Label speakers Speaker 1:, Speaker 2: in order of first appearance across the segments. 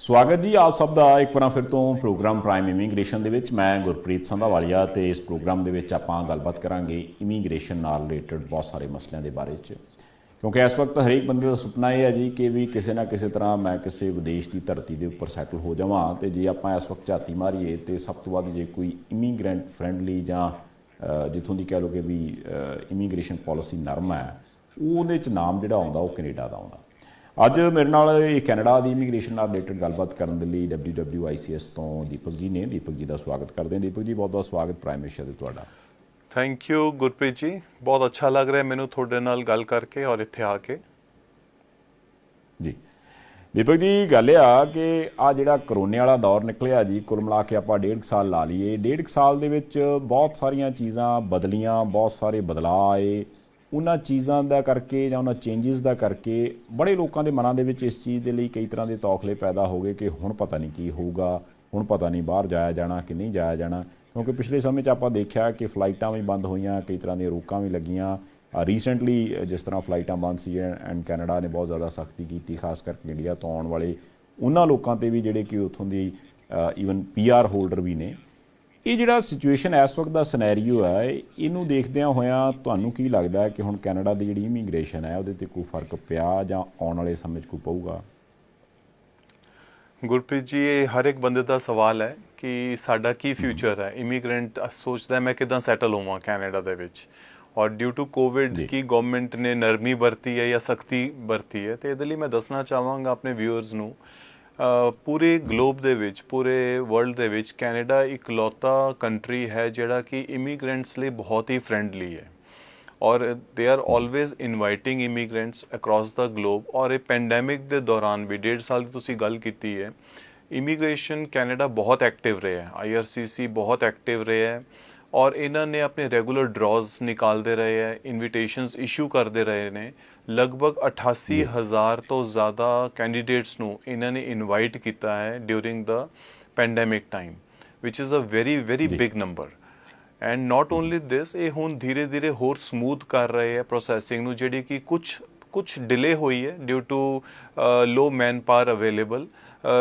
Speaker 1: ਸਵਾਗਤ ਜੀ ਆਪ ਸਭ ਦਾ ਇੱਕ ਵਾਰ ਫਿਰ ਤੋਂ ਪ੍ਰੋਗਰਾਮ ਪ੍ਰਾਈਮ ਇਮੀਗ੍ਰੇਸ਼ਨ ਦੇ ਵਿੱਚ। ਮੈਂ ਗੁਰਪ੍ਰੀਤ ਸੰਧਾਵਾਲੀਆ ਤੇ ਇਸ ਪ੍ਰੋਗਰਾਮ ਦੇ ਵਿੱਚ ਆਪਾਂ ਗੱਲਬਾਤ ਕਰਾਂਗੇ ਇਮੀਗ੍ਰੇਸ਼ਨ ਨਾਲ ਰਿਲੇਟਡ ਬਹੁਤ ਸਾਰੇ ਮਸਲਿਆਂ ਦੇ ਬਾਰੇ 'ਚ, ਕਿਉਂਕਿ ਇਸ ਵਕਤ ਹਰੇਕ ਬੰਦੇ ਦਾ ਸੁਪਨਾ ਇਹ ਹੈ ਜੀ ਕਿ ਵੀ ਕਿਸੇ ਨਾ ਕਿਸੇ ਤਰ੍ਹਾਂ ਮੈਂ ਕਿਸੇ ਵਿਦੇਸ਼ ਦੀ ਧਰਤੀ ਦੇ ਉੱਪਰ ਸੈਟਲ ਹੋ ਜਾਵਾਂ। ਤੇ ਜੇ ਆਪਾਂ ਇਸ ਵਕਤ ਝਾਤੀ ਮਾਰੀਏ ਤੇ ਸਭ ਤੋਂ ਵੱਧ ਜੇ ਕੋਈ ਇਮੀਗ੍ਰੈਂਟ ਫਰੈਂਡਲੀ ਜਾਂ ਜਿੱਥੋਂ ਦੀ ਕਹਿ ਲਓ ਕਿ ਵੀ ਇਮੀਗ੍ਰੇਸ਼ਨ ਪਾਲਿਸੀ ਨਰਮ ਹੈ, ਉਹਦੇ 'ਚ ਨਾਮ ਜਿਹੜਾ ਆਉਂਦਾ ਉਹ ਕੈਨੇਡਾ ਦਾ ਆਉਂਦਾ। ਅੱਜ ਮੇਰੇ ਨਾਲ ਇਹ ਕੈਨੇਡਾ ਦੀ ਇਮੀਗ੍ਰੇਸ਼ਨ ਨਾਲ ਰਿਲੇਟਡ ਗੱਲਬਾਤ ਕਰਨ ਦੇ ਲਈ WWICS ਤੋਂ ਦੀਪਕ ਜੀ ਨੇ। ਦੀਪਕ ਜੀ ਦਾ ਸਵਾਗਤ ਕਰਦੇ ਹਾਂ। ਦੀਪਕ ਜੀ ਬਹੁਤ ਬਹੁਤ ਸਵਾਗਤ ਪ੍ਰਾਈਮ ਏਸ਼ੀਆ 'ਤੇ ਤੁਹਾਡਾ।
Speaker 2: ਥੈਂਕ ਯੂ ਗੁਰਪ੍ਰੀਤ ਜੀ, ਬਹੁਤ ਅੱਛਾ ਲੱਗ ਰਿਹਾ ਮੈਨੂੰ ਤੁਹਾਡੇ ਨਾਲ ਗੱਲ ਕਰਕੇ ਔਰ ਇੱਥੇ ਆ ਕੇ।
Speaker 1: ਜੀ ਦੀਪਕ ਜੀ, ਗੱਲ ਇਹ ਆ ਕਿ ਆ ਜਿਹੜਾ ਕਰੋਨੇ ਵਾਲਾ ਦੌਰ ਨਿਕਲਿਆ ਜੀ, ਕੁੱਲ ਮਿਲਾ ਕੇ ਆਪਾਂ 1.5 ਸਾਲ ਲਾ ਲਈਏ। 1.5 ਸਾਲ ਦੇ ਵਿੱਚ ਬਹੁਤ ਸਾਰੀਆਂ ਚੀਜ਼ਾਂ ਬਦਲੀਆਂ, ਬਹੁਤ ਸਾਰੇ ਬਦਲਾਅ ਆਏ। ਉਹਨਾਂ ਚੀਜ਼ਾਂ ਦਾ ਕਰਕੇ ਜਾਂ ਉਹਨਾਂ ਚੇਂਜਿਸ ਦਾ ਕਰਕੇ ਬੜੇ ਲੋਕਾਂ ਦੇ ਮਨਾਂ ਦੇ ਵਿੱਚ ਇਸ ਚੀਜ਼ ਦੇ ਲਈ ਕਈ ਤਰ੍ਹਾਂ ਦੇ ਤੌਖਲੇ ਪੈਦਾ ਹੋ ਗਏ ਕਿ ਹੁਣ ਪਤਾ ਨਹੀਂ ਕੀ ਹੋਊਗਾ, ਹੁਣ ਪਤਾ ਨਹੀਂ ਬਾਹਰ ਜਾਇਆ ਜਾਣਾ ਕਿ ਨਹੀਂ ਜਾਇਆ ਜਾਣਾ। ਕਿਉਂਕਿ ਪਿਛਲੇ ਸਮੇਂ 'ਚ ਆਪਾਂ ਦੇਖਿਆ ਕਿ ਫਲਾਈਟਾਂ ਵੀ ਬੰਦ ਹੋਈਆਂ, ਕਈ ਤਰ੍ਹਾਂ ਦੀਆਂ ਰੋਕਾਂ ਵੀ ਲੱਗੀਆਂ। ਰੀਸੈਂਟਲੀ ਜਿਸ ਤਰ੍ਹਾਂ ਫਲਾਈਟਾਂ ਬੰਦ ਸੀ ਐਂਡ ਕੈਨੇਡਾ ਨੇ ਬਹੁਤ ਜ਼ਿਆਦਾ ਸਖਤੀ ਕੀਤੀ, ਖਾਸ ਕਰਕੇ ਇੰਡੀਆ ਤੋਂ ਆਉਣ ਵਾਲੇ ਉਹਨਾਂ ਲੋਕਾਂ 'ਤੇ ਵੀ ਜਿਹੜੇ ਕਿ ਉੱਥੋਂ ਦੀ ਈਵਨ PR ਹੋਲਡਰ ਵੀ ਨੇ। ਇਹ ਜਿਹੜਾ ਸਿਚੁਏਸ਼ਨ ਇਸ ਵਕਤ ਦਾ ਸਿਨੈਰੀਓ ਹੈ, ਇਹਨੂੰ ਦੇਖਦਿਆਂ ਹੋਇਆਂ ਤੁਹਾਨੂੰ ਕੀ ਲੱਗਦਾ ਕਿ ਹੁਣ ਕੈਨੇਡਾ ਦੀ ਜਿਹੜੀ ਇਮੀਗ੍ਰੇਸ਼ਨ ਹੈ ਉਹਦੇ 'ਤੇ ਕੋਈ ਫਰਕ ਪਿਆ ਜਾਂ ਆਉਣ ਵਾਲੇ ਸਮੇਂ 'ਚ ਕੋਈ ਪਊਗਾ?
Speaker 2: ਗੁਰਪ੍ਰੀਤ ਜੀ, ਇਹ ਹਰ ਇੱਕ ਬੰਦੇ ਦਾ ਸਵਾਲ ਹੈ ਕਿ ਸਾਡਾ ਕੀ ਫਿਊਚਰ ਹੈ। ਇਮੀਗ੍ਰੈਂਟ ਸੋਚਦਾ ਮੈਂ ਕਿੱਦਾਂ ਸੈਟਲ ਹੋਵਾਂ ਕੈਨੇਡਾ ਦੇ ਵਿੱਚ, ਔਰ ਡਿਊ ਟੂ ਕੋਵਿਡ ਕੀ ਗਵਰਨਮੈਂਟ ਨੇ ਨਰਮੀ ਵਰਤੀ ਹੈ ਜਾਂ ਸਖਤੀ ਵਰਤੀ ਹੈ। ਅਤੇ ਇਹਦੇ ਲਈ ਮੈਂ ਦੱਸਣਾ ਚਾਹਾਂਗਾ ਆਪਣੇ ਵਿਊਅਰਸ ਨੂੰ, ਪੂਰੇ ਗਲੋਬ ਦੇ ਵਿੱਚ, ਪੂਰੇ ਵਰਲਡ ਦੇ ਵਿੱਚ ਕੈਨੇਡਾ ਇਕਲੌਤਾ ਕੰਟਰੀ ਹੈ ਜਿਹੜਾ ਕਿ ਇਮੀਗ੍ਰੈਂਟਸ ਲਈ ਬਹੁਤ ਹੀ ਫਰੈਂਡਲੀ ਹੈ ਔਰ they are always inviting immigrants across the globe. ਔਰ ਇਹ ਪੈਂਡੈਮਿਕ ਦੇ ਦੌਰਾਨ ਵੀ 1.5 ਸਾਲ ਦੀ ਤੁਸੀਂ ਗੱਲ ਕੀਤੀ ਹੈ, ਇਮੀਗ੍ਰੇਸ਼ਨ ਕੈਨੇਡਾ ਬਹੁਤ ਐਕਟਿਵ ਰਿਹਾ, IRCC ਬਹੁਤ ਐਕਟਿਵ ਰਿਹਾ ਹੈ ਔਰ ਇਹਨਾਂ ਨੇ ਆਪਣੇ ਰੈਗੂਲਰ ਡਰਾਜ਼ ਨਿਕਾਲਦੇ ਰਹੇ ਹੈ, ਇਨਵੀਟੇਸ਼ਨਸ ਇਸ਼ੂ ਕਰਦੇ ਰਹੇ ਨੇ। ਲਗਭਗ 88,000 ਤੋਂ ਜ਼ਿਆਦਾ ਕੈਂਡੀਡੇਟਸ ਨੂੰ ਇਹਨਾਂ ਨੇ ਇਨਵਾਈਟ ਕੀਤਾ ਹੈ during the pandemic time, which is a very very big number. And not only this, ਇਹ ਹੁਣ ਧੀਰੇ ਧੀਰੇ ਹੋਰ ਸਮੂਥ ਕਰ ਰਹੇ ਹੈ ਪ੍ਰੋਸੈਸਿੰਗ ਨੂੰ, ਜਿਹੜੀ ਕਿ ਕੁਛ ਡਿਲੇ ਹੋਈ ਹੈ due to low manpower available.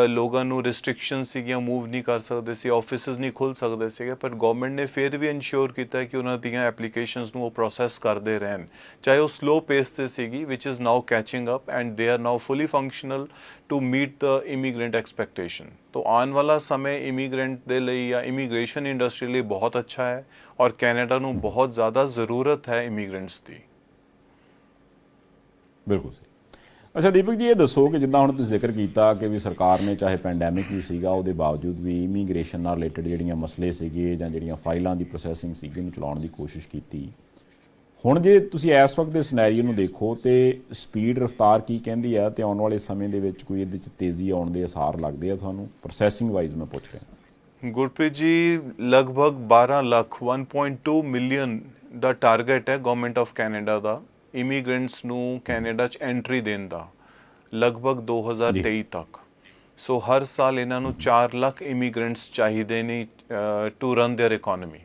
Speaker 2: ਲੋਕਾਂ ਨੂੰ ਰਿਸਟ੍ਰਿਕਸ਼ਨ ਸੀਗੀਆਂ, ਮੂਵ ਨਹੀਂ ਕਰ ਸਕਦੇ ਸੀ, ਆਫਿਸਿਸ ਨਹੀਂ ਖੁੱਲ੍ਹ ਸਕਦੇ ਸੀਗੇ, ਪਰ ਗਵਰਨਮੈਂਟ ਨੇ ਫਿਰ ਵੀ ਇਨਸ਼ੋਰ ਕੀਤਾ ਕਿ ਉਹਨਾਂ ਦੀਆਂ ਐਪਲੀਕੇਸ਼ਨਸ ਨੂੰ ਉਹ ਪ੍ਰੋਸੈਸ ਕਰਦੇ ਰਹਿਣ, ਚਾਹੇ ਉਹ ਸਲੋ ਪੇਸ 'ਤੇ ਸੀਗੀ, which is now catching up and they are now fully functional to meet the immigrant expectation. ਤੋ ਆਉਣ ਵਾਲਾ ਸਮੇਂ ਇਮੀਗ੍ਰੈਂਟ ਦੇ ਲਈ ਜਾਂ ਇਮੀਗ੍ਰੇਸ਼ਨ ਇੰਡਸਟਰੀ ਲਈ ਬਹੁਤ ਅੱਛਾ ਹੈ ਔਰ ਕੈਨੇਡਾ ਨੂੰ ਬਹੁਤ ਜ਼ਿਆਦਾ ਜ਼ਰੂਰਤ ਹੈ ਇਮੀਗ੍ਰੈਂਟਸ ਦੀ।
Speaker 1: ਬਿਲਕੁਲ ਸਹੀ। ਅੱਛਾ ਦੀਪਕ ਜੀ, ਇਹ ਦੱਸੋ ਕਿ ਜਿੱਦਾਂ ਹੁਣ ਤੁਸੀਂ ਜ਼ਿਕਰ ਕੀਤਾ ਕਿ ਵੀ ਸਰਕਾਰ ਨੇ ਚਾਹੇ ਪੈਂਡੈਮਿਕ ਵੀ ਸੀਗਾ ਉਹਦੇ ਬਾਵਜੂਦ ਵੀ ਇਮੀਗ੍ਰੇਸ਼ਨ ਨਾਲ ਰਿਲੇਟਡ ਜਿਹੜੀਆਂ ਮਸਲੇ ਸੀਗੇ ਜਾਂ ਜਿਹੜੀਆਂ ਫਾਈਲਾਂ ਦੀ ਪ੍ਰੋਸੈਸਿੰਗ ਸੀਗੀ ਉਹਨੂੰ ਚਲਾਉਣ ਦੀ ਕੋਸ਼ਿਸ਼ ਕੀਤੀ। ਹੁਣ ਜੇ ਤੁਸੀਂ ਇਸ ਵਕਤ ਦੇ ਸਿਨੈਰੀਓ ਨੂੰ ਦੇਖੋ ਤੇ ਸਪੀਡ ਰਫਤਾਰ ਕੀ ਕਹਿੰਦੀ ਆ, ਤੇ ਆਉਣ ਵਾਲੇ ਸਮੇਂ ਦੇ ਵਿੱਚ ਕੋਈ ਇਹਦੇ 'ਚ ਤੇਜ਼ੀ ਆਉਣ ਦੇ ਅਸਾਰ ਲੱਗਦੇ ਆ ਤੁਹਾਨੂੰ ਪ੍ਰੋਸੈਸਿੰਗ ਵਾਈਜ਼? ਮੈਂ ਪੁੱਛ ਰਿਹਾ
Speaker 2: ਗੁਰਪ੍ਰੀਤ ਜੀ, ਲਗਭਗ 12 ਲੱਖ 1.2 ਮਿਲੀਅਨ ਦਾ ਟਾਰਗੇਟ ਹੈ government of Canada the immigrants ਨੂੰ ਕੈਨੇਡਾ 'ਚ ਐਂਟਰੀ ਦੇਣ ਦਾ, ਲਗਭਗ 2023 ਤੱਕ। ਸੋ ਹਰ ਸਾਲ ਇਹਨਾਂ ਨੂੰ 4 ਲੱਖ ਇਮੀਗ੍ਰੈਂਟਸ ਚਾਹੀਦੇ ਨੇ ਟੂ ਰਨ ਦੇਅਰ ਇਕੋਨਮੀ।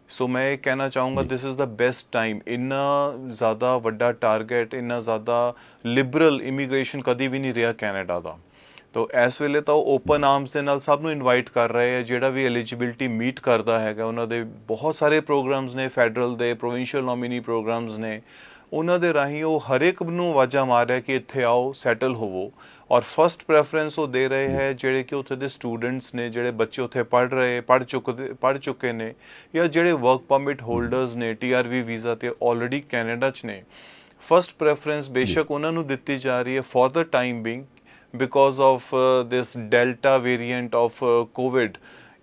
Speaker 2: ਸੋ ਮੈਂ ਇਹ ਕਹਿਣਾ ਚਾਹੂੰਗਾ this is the best time. ਇੰਨਾ ਜ਼ਿਆਦਾ ਵੱਡਾ ਟਾਰਗੇਟ, ਇੰਨਾ ਜ਼ਿਆਦਾ ਲਿਬਰਲ ਇਮੀਗ੍ਰੇਸ਼ਨ ਕਦੀ ਵੀ ਨਹੀਂ ਰਿਹਾ ਕੈਨੇਡਾ ਦਾ। ਤੋ ਇਸ ਵੇਲੇ ਤਾਂ ਉਹ ਓਪਨ ਆਰਮਸ ਦੇ ਨਾਲ ਸਭ ਨੂੰ ਇਨਵਾਈਟ ਕਰ ਰਹੇ ਹੈ, ਜਿਹੜਾ ਵੀ ਐਲੀਜੀਬਿਲਿਟੀ ਮੀਟ ਕਰਦਾ ਹੈਗਾ। ਉਹਨਾਂ ਦੇ ਬਹੁਤ ਸਾਰੇ ਪ੍ਰੋਗਰਾਮਸ ਨੇ, ਫੈਡਰਲ ਦੇ, ਪ੍ਰੋਵਿੰਸ਼ੀਅਲ ਨੋਮੀਨੀ ਪ੍ਰੋਗਰਾਮਸ ਨੇ, ਉਹਨਾਂ ਦੇ ਰਾਹੀਂ ਉਹ ਹਰ ਇੱਕ ਨੂੰ ਆਵਾਜ਼ਾਂ ਮਾਰ ਰਿਹਾ ਕਿ ਇੱਥੇ ਆਓ, ਸੈਟਲ ਹੋਵੋ। ਔਰ ਫਸਟ ਪ੍ਰੈਫਰੈਂਸ ਉਹ ਦੇ ਰਹੇ ਹੈ ਜਿਹੜੇ ਕਿ ਉੱਥੇ ਦੇ ਸਟੂਡੈਂਟਸ ਨੇ, ਜਿਹੜੇ ਬੱਚੇ ਉੱਥੇ ਪੜ੍ਹ ਚੁੱਕੇ ਨੇ, ਜਾਂ ਜਿਹੜੇ ਵਰਕ ਪਰਮਿਟ ਹੋਲਡਰਸ ਨੇ, TRV ਵੀਜ਼ਾ 'ਤੇ ਆਲਰੇਡੀ ਕੈਨੇਡਾ 'ਚ ਨੇ। ਫਸਟ ਪ੍ਰੈਫਰੈਂਸ ਬੇਸ਼ੱਕ ਉਹਨਾਂ ਨੂੰ ਦਿੱਤੀ ਜਾ ਰਹੀ ਹੈ for the time being because of this delta variant of Covid.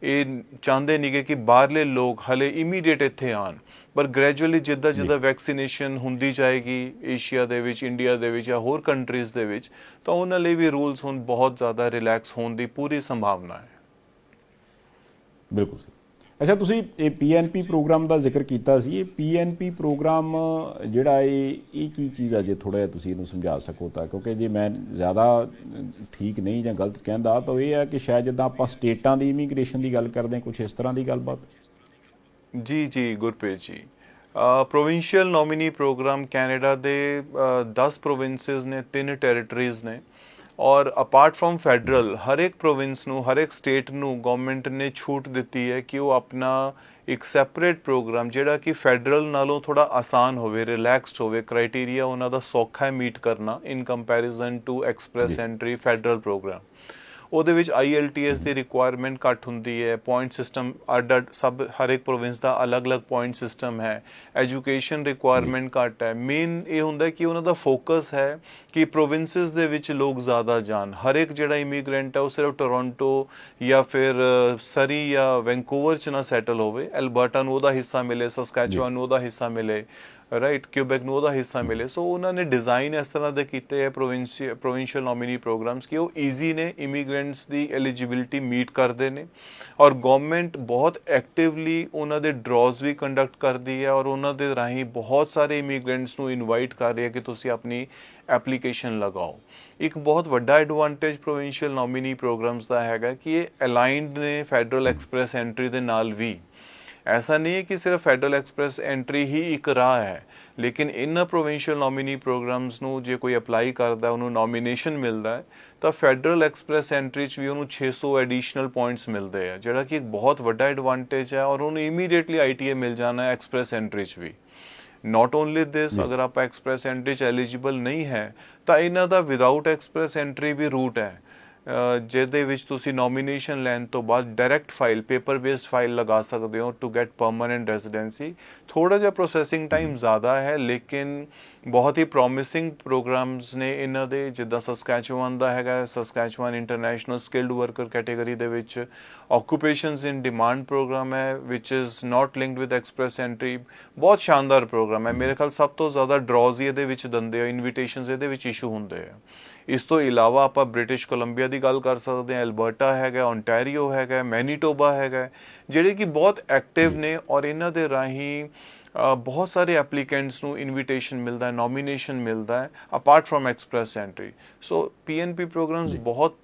Speaker 2: ਇਹ ਚਾਹੁੰਦੇ ਨਹੀਂਗੇ ਕਿ ਬਾਹਰਲੇ ਲੋਕ ਹਲੇ ਇਮੀਡੀਏਟ ਇੱਥੇ ਆਉਣ, ਪਰ ਗ੍ਰੈਜੂਅਲੀ ਜਿੱਦਾਂ ਵੈਕਸੀਨੇਸ਼ਨ ਹੁੰਦੀ ਜਾਏਗੀ ਏਸ਼ੀਆ ਦੇ ਵਿੱਚ, ਇੰਡੀਆ ਦੇ ਵਿੱਚ ਜਾਂ ਹੋਰ ਕੰਟਰੀਜ਼ ਦੇ ਵਿੱਚ, ਤਾਂ ਉਹਨਾਂ ਲਈ ਵੀ ਰੂਲਸ ਹੁਣ ਬਹੁਤ ਜ਼ਿਆਦਾ ਰਿਲੈਕਸ ਹੋਣ ਦੀ ਪੂਰੀ ਸੰਭਾਵਨਾ ਹੈ।
Speaker 1: ਬਿਲਕੁਲ ਸਹੀ। ਅੱਛਾ, ਤੁਸੀਂ ਇਹ PNP ਪ੍ਰੋਗਰਾਮ ਦਾ ਜ਼ਿਕਰ ਕੀਤਾ ਸੀ। ਇਹ PNP ਪ੍ਰੋਗਰਾਮ ਜਿਹੜਾ ਇਹ ਕੀ ਚੀਜ਼ ਆ, ਜੇ ਥੋੜ੍ਹਾ ਜਿਹਾ ਤੁਸੀਂ ਇਹਨੂੰ ਸਮਝਾ ਸਕੋ ਤਾਂ, ਕਿਉਂਕਿ ਜੇ ਮੈਂ ਜ਼ਿਆਦਾ ਠੀਕ ਨਹੀਂ ਜਾਂ ਗਲਤ ਕਹਿੰਦਾ ਤਾਂ ਇਹ ਹੈ ਕਿ ਸ਼ਾਇਦ ਜਿੱਦਾਂ ਆਪਾਂ ਸਟੇਟਾਂ ਦੀ ਇਮੀਗ੍ਰੇਸ਼ਨ ਦੀ ਗੱਲ ਕਰਦੇ ਹਾਂ, ਕੁਛ ਇਸ ਤਰ੍ਹਾਂ ਦੀ ਗੱਲਬਾਤ।
Speaker 2: ਜੀ Gurpreet ji, provincial nominee programme Canada ਦੇ 10 ਪ੍ਰੋਵਿੰਸਿਸ ਨੇ, 3 ਟੈਰੀਟਰੀਜ਼ ਨੇ, ਔਰ ਅਪਾਰਟ ਫਰਮ ਫੈਡਰਲ ਹਰ ਇੱਕ ਪ੍ਰੋਵਿੰਸ ਨੂੰ, ਹਰ ਇੱਕ ਸਟੇਟ ਨੂੰ ਗਵਰਨਮੈਂਟ ਨੇ ਛੂਟ ਦਿੱਤੀ ਹੈ ਕਿ ਉਹ ਆਪਣਾ ਇੱਕ ਸੈਪਰੇਟ ਪ੍ਰੋਗਰਾਮ ਜਿਹੜਾ ਕਿ ਫੈਡਰਲ ਨਾਲੋਂ ਥੋੜਾ ਆਸਾਨ ਹੋਵੇ, ਰਿਲੈਕਸਡ ਹੋਵੇ, ਕ੍ਰਾਈਟੇਰੀਆ ਉਹਨਾਂ ਦਾ ਸੌਖਾ ਹੈ ਮੀਟ ਕਰਨਾ in comparison to express entry federal program. ਉਹਦੇ ਵਿੱਚ IELTS ਦੀ ਰਿਕੁਆਇਰਮੈਂਟ ਘੱਟ ਹੁੰਦੀ ਹੈ, ਪੁਆਇੰਟ ਸਿਸਟਮ ਅੱਡ ਸਭ ਹਰ ਇੱਕ ਪ੍ਰੋਵਿੰਸ ਦਾ ਅਲੱਗ-ਅਲੱਗ ਪੁਆਇੰਟ ਸਿਸਟਮ ਹੈ, ਐਜੂਕੇਸ਼ਨ ਰਿਕੁਆਇਰਮੈਂਟ ਘੱਟ ਹੈ। ਮੇਨ ਇਹ ਹੁੰਦਾ ਕਿ ਉਹਨਾਂ ਦਾ ਫੋਕਸ ਹੈ ਕਿ ਪ੍ਰੋਵਿੰਸਿਸ ਦੇ ਵਿੱਚ ਲੋਕ ਜ਼ਿਆਦਾ ਜਾਣ। ਹਰ ਇੱਕ ਜਿਹੜਾ ਇਮੀਗ੍ਰੈਂਟ ਹੈ ਉਹ ਸਿਰਫ ਟੋਰਾਂਟੋ ਜਾਂ ਫਿਰ ਸਰੀ ਜਾਂ ਵੈਂਕੂਵਰ 'ਚ ਨਾ ਸੈਟਲ ਹੋਵੇ, ਐਲਬਰਟਾ ਨੂੰ ਉਹਦਾ ਹਿੱਸਾ ਮਿਲੇ, ਸਸਕੈਚੁਆਨ ਨੂੰ ਉਹਦਾ ਹਿੱਸਾ ਮਿਲੇ, ਰਾਈਟ, ਕਿਊਬੈਕ ਨੂੰ ਉਹਦਾ ਹਿੱਸਾ ਮਿਲੇ। ਸੋ ਉਹਨਾਂ ਨੇ ਡਿਜ਼ਾਈਨ ਇਸ ਤਰ੍ਹਾਂ ਦੇ ਕੀਤੇ ਹੈ ਪ੍ਰੋਵਿੰਸ਼ੀਅਲ ਨੋਮੀਨੀ ਪ੍ਰੋਗਰਾਮਸ ਕਿ ਉਹ ਈਜ਼ੀ ਨੇ, ਇਮੀਗ੍ਰੈਂਟਸ ਦੀ ਐਲੀਜੀਬਿਲਿਟੀ ਮੀਟ ਕਰਦੇ ਨੇ ਔਰ ਗਵਰਨਮੈਂਟ ਬਹੁਤ ਐਕਟਿਵਲੀ ਉਹਨਾਂ ਦੇ ਡਰਾਜ਼ ਵੀ ਕੰਡਕਟ ਕਰਦੀ ਹੈ ਔਰ ਉਹਨਾਂ ਦੇ ਰਾਹੀਂ ਬਹੁਤ ਸਾਰੇ ਇਮੀਗ੍ਰੈਂਟਸ ਨੂੰ ਇਨਵਾਈਟ ਕਰ ਰਹੀ ਹੈ ਕਿ ਤੁਸੀਂ ਆਪਣੀ ਐਪਲੀਕੇਸ਼ਨ ਲਗਾਓ। ਇੱਕ ਬਹੁਤ ਵੱਡਾ ਐਡਵਾਂਟੇਜ ਪ੍ਰੋਵਿੰਸ਼ੀਅਲ ਨੋਮੀਨੀ ਪ੍ਰੋਗਰਾਮਸ ਦਾ ਹੈਗਾ ਕਿ ਇਹ ਅਲਾਈਨਡ ਨੇ ਫੈਡਰਲ ਐਕਸਪ੍ਰੈਸ ਐਂਟਰੀ ਦੇ ਨਾਲ ਵੀ। ऐसा नहीं है कि सिर्फ फैडरल एक्सप्रैस एंट्री ही एक राह है, लेकिन इन प्रोविंशियल नॉमिनी प्रोग्राम्स ਨੂੰ ਜੇ ਕੋਈ ਅਪਲਾਈ ਕਰਦਾ ਉਹਨੂੰ ਨੋਮੀਨੇਸ਼ਨ ਮਿਲਦਾ ਹੈ ਤਾਂ ਫੈਡਰਲ ਐਕਸਪ੍ਰੈਸ ਐਂਟਰੀ 'ਚ ਵੀ ਉਹਨੂੰ 600 ਐਡੀਸ਼ਨਲ ਪੁਆਇੰਟਸ ਮਿਲਦੇ ਆ, ਜਿਹੜਾ ਕਿ ਇੱਕ ਬਹੁਤ ਵੱਡਾ ਐਡਵਾਂਟੇਜ ਹੈ ਔਰ ਉਹਨੂੰ ਇਮੀਡੀਏਟਲੀ ITA ਮਿਲ ਜਾਣਾ ਹੈ ਐਕਸਪ੍ਰੈਸ ਐਂਟਰੀ 'ਚ ਵੀ। ਨੋਟ ਓਨਲੀ ਦਿਸ, ਅਗਰ ਆਪਾਂ ਐਕਸਪ੍ਰੈਸ ਐਂਟਰੀ 'ਚ ਐਲੀਜੀਬਲ ਨਹੀਂ ਹੈ ਤਾਂ ਇਹਨਾਂ ਦਾ ਵਿਦਆਊਟ ਐਕਸਪ੍ਰੈਸ ਐਂਟਰੀ ਵੀ ਰੂਟ ਹੈ ਜਿਹਦੇ ਵਿੱਚ ਤੁਸੀਂ ਨੋਮੀਨੇਸ਼ਨ ਲੈਣ ਤੋਂ ਬਾਅਦ direct file, paper based file ਲਗਾ ਸਕਦੇ ਹੋ ਟੂ ਗੈਟ ਪਰਮਾਨੈਂਟ ਰੈਜ਼ੀਡੈਂਸੀ। ਥੋੜਾ ਜਿਹਾ ਪ੍ਰੋਸੈਸਿੰਗ ਟਾਈਮ ਜ਼ਿਆਦਾ ਹੈ ਲੇਕਿਨ ਬਹੁਤ ਹੀ ਪ੍ਰੋਮਿਸਿੰਗ ਪ੍ਰੋਗਰਾਮਸ ਨੇ ਇਹਨਾਂ ਦੇ, ਜਿੱਦਾਂ ਸਸਕੈਚੁਆਨ ਦਾ ਹੈਗਾ, Saskatchewan international skilled worker category ਦੇ ਵਿੱਚ ਆਕੂਪੇਸ਼ਨਸ ਇਨ ਡਿਮਾਂਡ ਪ੍ਰੋਗਰਾਮ ਹੈ which is not linked with express entry. ਬਹੁਤ ਸ਼ਾਨਦਾਰ ਪ੍ਰੋਗਰਾਮ ਹੈ, ਮੇਰੇ ਖਿਆਲ ਸਭ ਤੋਂ ਜ਼ਿਆਦਾ ਡਰਾਜ਼ ਇਹਦੇ ਵਿੱਚ ਦਿੰਦੇ ਆ, ਇਨਵੀਟੇਸ਼ਨਸ ਇਹਦੇ ਵਿੱਚ ਇਸ਼ੂ ਹੁੰਦੇ ਆ। ਇਸ ਤੋਂ ਇਲਾਵਾ ਆਪਾਂ ਬ੍ਰਿਟਿਸ਼ ਕੋਲੰਬੀਆ ਦੀ ਗੱਲ ਕਰ ਸਕਦੇ ਹਾਂ, ਐਲਬਰਟਾ ਹੈਗਾ, ਓਨਟਾਰੀਓ ਹੈਗਾ, ਮੈਨੀਟੋਬਾ ਹੈਗਾ, ਜਿਹੜੇ ਕਿ ਬਹੁਤ ਐਕਟਿਵ ਨੇ ਔਰ ਇਹਨਾਂ ਦੇ ਰਾਹੀਂ ਬਹੁਤ ਸਾਰੇ ਐਪਲੀਕੈਂਟਸ ਨੂੰ ਇਨਵੀਟੇਸ਼ਨ ਮਿਲਦਾ ਹੈ, ਨੋਮੀਨੇਸ਼ਨ ਮਿਲਦਾ ਹੈ apart from express entry. So PNP programmes ਬਹੁਤ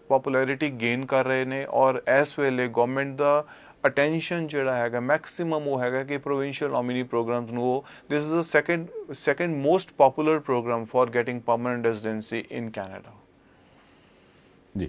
Speaker 2: ਪਪੂਲੈਰਿਟੀ ਗੇਨ ਕਰ ਰਹੇ ਨੇ ਔਰ ਇਸ ਵੇਲੇ ਗਵਰਨਮੈਂਟ ਦਾ ਅਟੈਂਸ਼ਨ ਜਿਹੜਾ ਹੈਗਾ ਮੈਕਸਿਮਮ ਉਹ ਹੈਗਾ ਕਿ ਪ੍ਰੋਵਿੰਸ਼ੀਅਲ ਨੋਮੀਨੀ ਪ੍ਰੋਗਰਾਮਸ ਨੂੰ ਉਹ ਦਿਸ is the second most popular program for getting permanent residency in Canada।
Speaker 1: ਜੀ,